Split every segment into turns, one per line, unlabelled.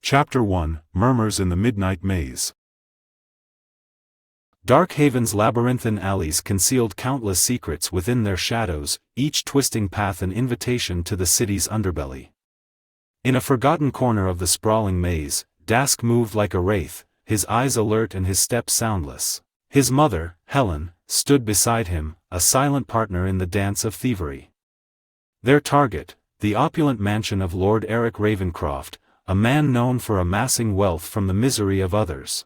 Chapter 1, Murmurs in the Midnight Maze. Darkhaven's labyrinthine alleys concealed countless secrets within their shadows, each twisting path an invitation to the city's underbelly. In a forgotten corner of the sprawling maze, Dask moved like a wraith, his eyes alert and his steps soundless. His mother, Helen, stood beside him, a silent partner in the dance of thievery. Their target, the opulent mansion of Lord Eric Ravencroft, a man known for amassing wealth from the misery of others.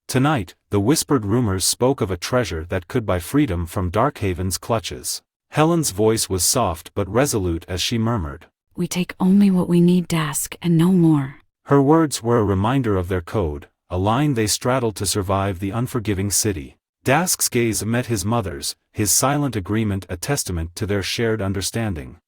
Tonight, the whispered rumors spoke of a treasure that could buy freedom from Darkhaven's clutches. Helen's voice was soft but resolute as she murmured,
"We take only what we need, Dask, and no more."
Her words were a reminder of their code, a line they straddled to survive the unforgiving city. Dask's gaze met his mother's, his silent agreement a testament to their shared understanding.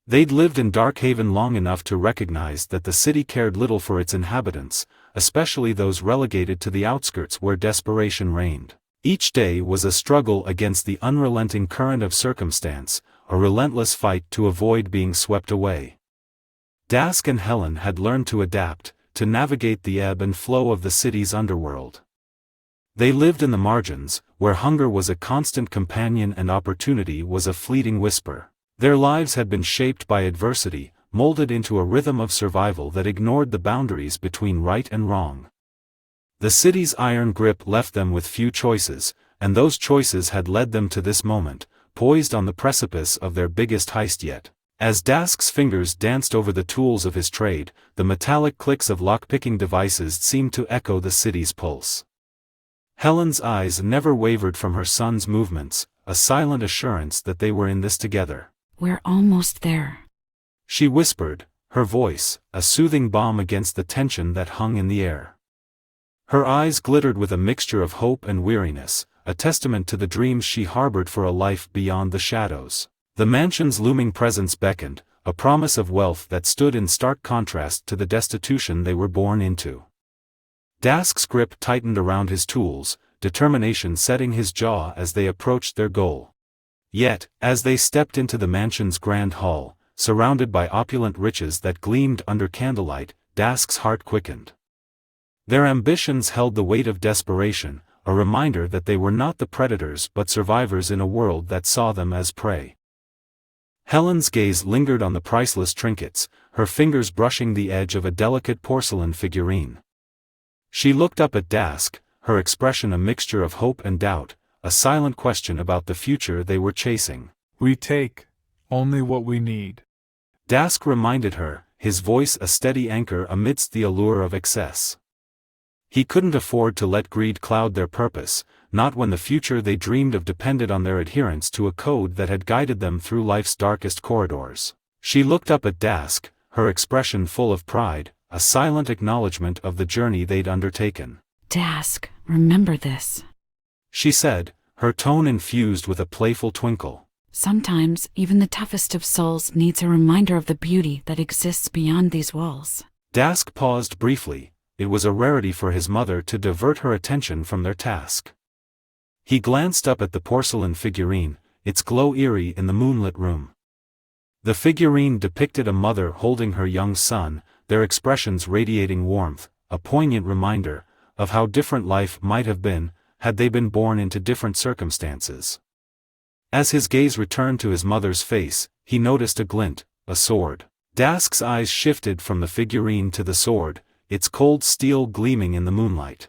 They'd lived in Darkhaven long enough to recognize that the city cared little for its inhabitants, especially those relegated to the outskirts where desperation reigned. Each day was a struggle against the unrelenting current of circumstance, a relentless fight to avoid being swept away. Dask and Helen had learned to adapt, to navigate the ebb and flow of the city's underworld. They lived in the margins, where hunger was a constant companion and opportunity was a fleeting whisper. Their lives had been shaped by adversity, molded into a rhythm of survival that ignored the boundaries between right and wrong. The city's iron grip left them with few choices, and those choices had led them to this moment, poised on the precipice of their biggest heist yet. As Dask's fingers danced over the tools of his trade, the metallic clicks of lock-picking devices seemed to echo the city's pulse. Helen's eyes never wavered from her son's movements, a silent assurance that they were in this together.
"We're almost there,"
she whispered, her voice, a soothing balm against the tension that hung in the air. Her eyes glittered with a mixture of hope and weariness, a testament to the dreams she harbored for a life beyond the shadows. The mansion's looming presence beckoned, a promise of wealth that stood in stark contrast to the destitution they were born into. Dask's grip tightened around his tools, determination setting his jaw as they approached their goal. Yet, as they stepped into the mansion's grand hall, surrounded by opulent riches that gleamed under candlelight, Dask's heart quickened. Their ambitions held the weight of desperation, a reminder that they were not the predators but survivors in a world that saw them as prey. Helen's gaze lingered on the priceless trinkets, her fingers brushing the edge of a delicate porcelain figurine. She looked up at Dask, her expression a mixture of hope and doubt, a silent question about the future they were chasing.
"We take only what we need,"
Dask reminded her, his voice a steady anchor amidst the allure of excess. He couldn't afford to let greed cloud their purpose, not when the future they dreamed of depended on their adherence to a code that had guided them through life's darkest corridors. She looked up at Dask, her expression full of pride, a silent acknowledgement of the journey they'd undertaken.
"Dask, remember this,"
she said, her tone infused with a playful twinkle.
"Sometimes even the toughest of souls needs a reminder of the beauty that exists beyond these walls."
Dask paused briefly. It was a rarity for his mother to divert her attention from their task. He glanced up at the porcelain figurine, its glow eerie in the moonlit room. The figurine depicted a mother holding her young son, their expressions radiating warmth, a poignant reminder of how different life might have been, had they been born into different circumstances. As his gaze returned to his mother's face, he noticed a glint, a sword. Dask's eyes shifted from the figurine to the sword, its cold steel gleaming in the moonlight.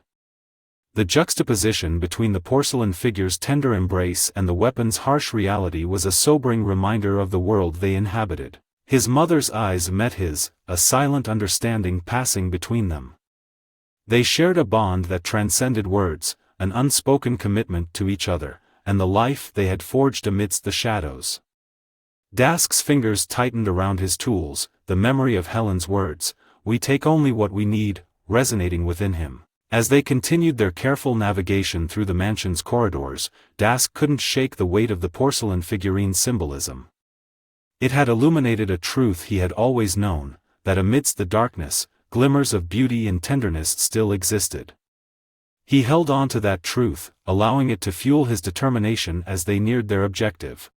The juxtaposition between the porcelain figure's tender embrace and the weapon's harsh reality was a sobering reminder of the world they inhabited. His mother's eyes met his, a silent understanding passing between them. They shared a bond that transcended words, an unspoken commitment to each other, and the life they had forged amidst the shadows. Dask's fingers tightened around his tools, the memory of Helen's words, "We take only what we need," resonating within him. As they continued their careful navigation through the mansion's corridors, Dask couldn't shake the weight of the porcelain figurine's symbolism. It had illuminated a truth he had always known, that amidst the darkness, glimmers of beauty and tenderness still existed. He held on to that truth, allowing it to fuel his determination as they neared their objective.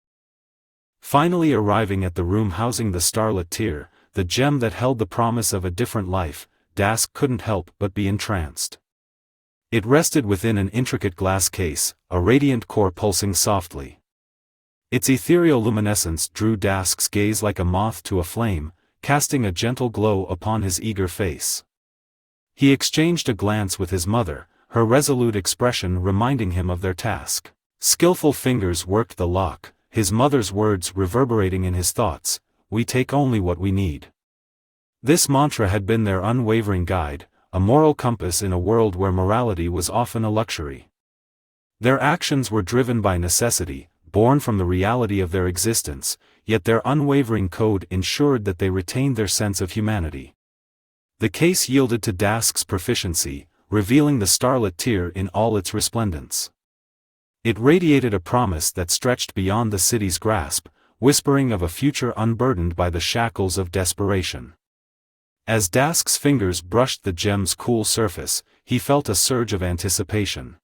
Finally arriving at the room housing the starlit tear, the gem that held the promise of a different life, Dask couldn't help but be entranced. It rested within an intricate glass case, a radiant core pulsing softly. Its ethereal luminescence drew Dask's gaze like a moth to a flame, casting a gentle glow upon his eager face. He exchanged a glance with his mother, her resolute expression reminding him of their task. Skillful fingers worked the lock, his mother's words reverberating in his thoughts, "We take only what we need." This mantra had been their unwavering guide, a moral compass in a world where morality was often a luxury. Their actions were driven by necessity, born from the reality of their existence, yet their unwavering code ensured that they retained their sense of humanity. The case yielded to Dask's proficiency, revealing the starlit tear in all its resplendence. It radiated a promise that stretched beyond the city's grasp, whispering of a future unburdened by the shackles of desperation. As Dask's fingers brushed the gem's cool surface, he felt a surge of anticipation.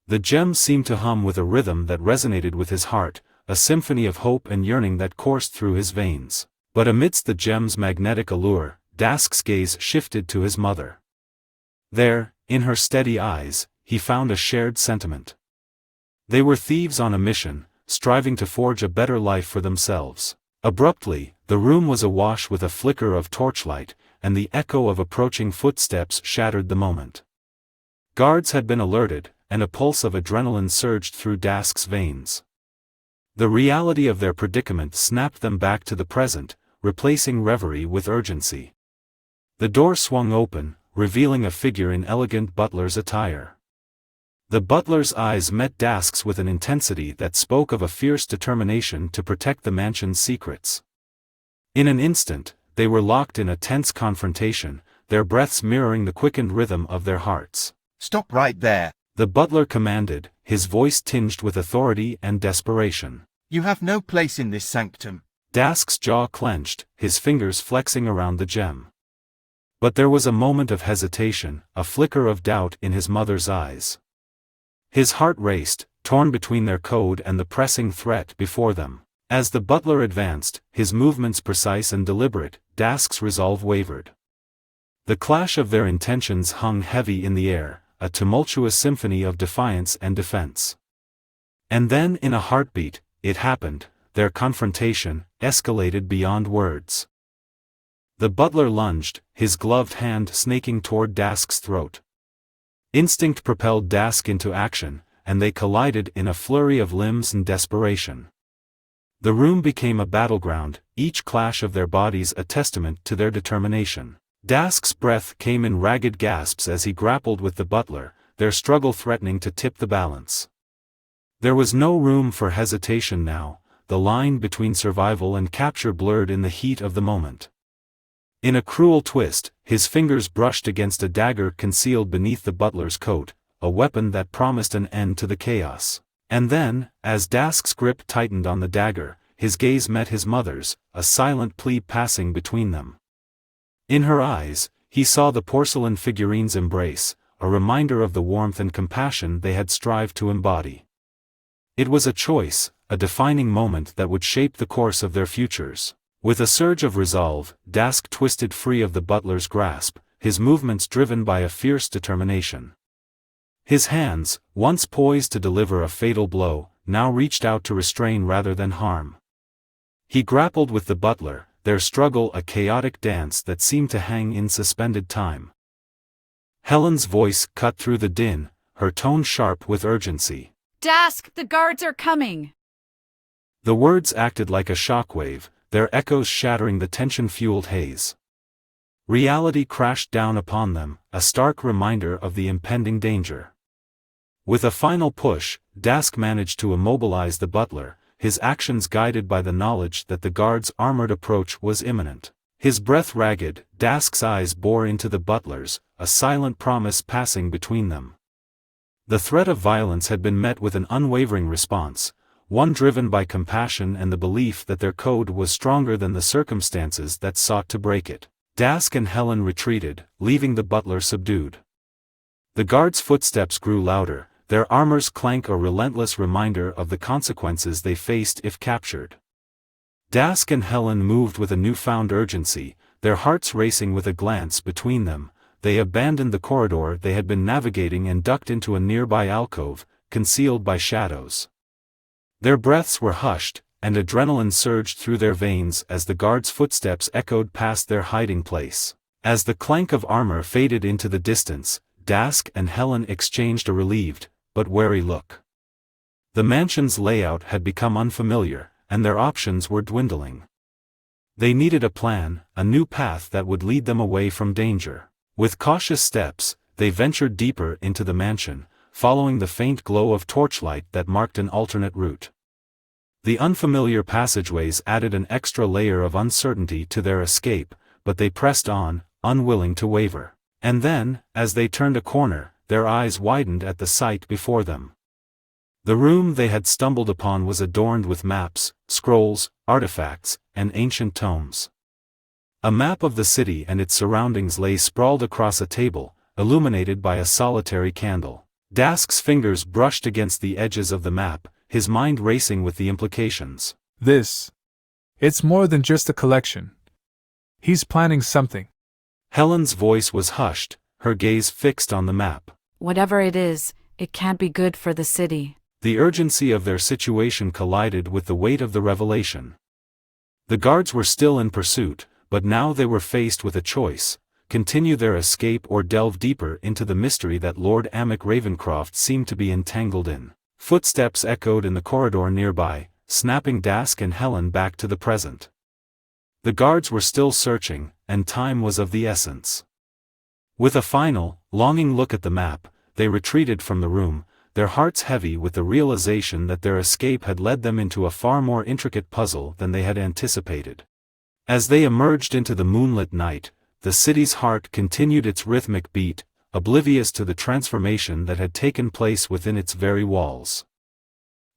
The gem seemed to hum with a rhythm that resonated with his heart, a symphony of hope and yearning that coursed through his veins. But amidst the gem's magnetic allure, Dask's gaze shifted to his mother. There, in her steady eyes, he found a shared sentiment. They were thieves on a mission, striving to forge a better life for themselves. Abruptly, the room was awash with a flicker of torchlight, and the echo of approaching footsteps shattered the moment. Guards had been alerted, and a pulse of adrenaline surged through Dask's veins. The reality of their predicament snapped them back to the present, replacing reverie with urgency. The door swung open, revealing a figure in elegant butler's attire. The butler's eyes met Dask's with an intensity that spoke of a fierce determination to protect the mansion's secrets. In an instant, they were locked in a tense confrontation, their breaths mirroring the quickened rhythm of their hearts.
"Stop right there,"
the butler commanded, his voice tinged with authority and desperation.
"You have no place in this sanctum."
Dask's jaw clenched, his fingers flexing around the gem. But there was a moment of hesitation, a flicker of doubt in his mother's eyes. His heart raced, torn between their code and the pressing threat before them. As the butler advanced, his movements precise and deliberate, Dask's resolve wavered. The clash of their intentions hung heavy in the air, a tumultuous symphony of defiance and defense. And then in a heartbeat, it happened, their confrontation escalated beyond words. The butler lunged, his gloved hand snaking toward Dask's throat. Instinct propelled Dask into action, and they collided in a flurry of limbs and desperation. The room became a battleground, each clash of their bodies a testament to their determination. Dask's breath came in ragged gasps as he grappled with the butler, their struggle threatening to tip the balance. There was no room for hesitation now, the line between survival and capture blurred in the heat of the moment. In a cruel twist, his fingers brushed against a dagger concealed beneath the butler's coat, a weapon that promised an end to the chaos. And then, as Dask's grip tightened on the dagger, his gaze met his mother's, a silent plea passing between them. In her eyes, he saw the porcelain figurine's embrace, a reminder of the warmth and compassion they had strived to embody. It was a choice, a defining moment that would shape the course of their futures. With a surge of resolve, Dask twisted free of the butler's grasp, his movements driven by a fierce determination. His hands, once poised to deliver a fatal blow, now reached out to restrain rather than harm. He grappled with the butler, their struggle a chaotic dance that seemed to hang in suspended time. Helen's voice cut through the din, her tone sharp with urgency.
"Dask, the guards are coming!"
The words acted like a shockwave, their echoes shattering the tension-fueled haze. Reality crashed down upon them, a stark reminder of the impending danger. With a final push, Dask managed to immobilize the butler, his actions guided by the knowledge that the guard's armored approach was imminent. His breath ragged, Dask's eyes bore into the butler's, a silent promise passing between them. The threat of violence had been met with an unwavering response, one driven by compassion and the belief that their code was stronger than the circumstances that sought to break it. Dask and Helen retreated, leaving the butler subdued. The guards' footsteps grew louder, their armor's clank a relentless reminder of the consequences they faced if captured. Dask and Helen moved with a newfound urgency, their hearts racing with a glance between them, they abandoned the corridor they had been navigating and ducked into a nearby alcove, concealed by shadows. Their breaths were hushed, and adrenaline surged through their veins as the guards' footsteps echoed past their hiding place. As the clank of armor faded into the distance, Dask and Helen exchanged a relieved, but wary look. The mansion's layout had become unfamiliar, and their options were dwindling. They needed a plan, a new path that would lead them away from danger. With cautious steps, they ventured deeper into the mansion, following the faint glow of torchlight that marked an alternate route. The unfamiliar passageways added an extra layer of uncertainty to their escape, but they pressed on, unwilling to waver. And then, as they turned a corner, their eyes widened at the sight before them. The room they had stumbled upon was adorned with maps, scrolls, artifacts, and ancient tomes. A map of the city and its surroundings lay sprawled across a table, illuminated by a solitary candle. Dask's fingers brushed against the edges of the map, his mind racing with the implications.
It's more than just a collection. He's planning something.
Helen's voice was hushed, her gaze fixed on the map.
Whatever it is, it can't be good for the city.
The urgency of their situation collided with the weight of the revelation. The guards were still in pursuit, but now they were faced with a choice: continue their escape or delve deeper into the mystery that Lord Amic Ravencroft seemed to be entangled in. Footsteps echoed in the corridor nearby, snapping Dask and Helen back to the present. The guards were still searching, and time was of the essence. With a final, longing look at the map, they retreated from the room, their hearts heavy with the realization that their escape had led them into a far more intricate puzzle than they had anticipated. As they emerged into the moonlit night, the city's heart continued its rhythmic beat, oblivious to the transformation that had taken place within its very walls.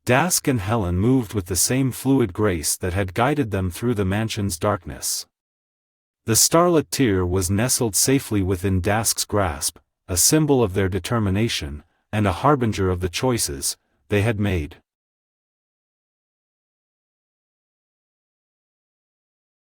Dask and Helen moved with the same fluid grace that had guided them through the mansion's darkness. The starlit tear was nestled safely within Dask's grasp, a symbol of their determination, and a harbinger of the choices they had made.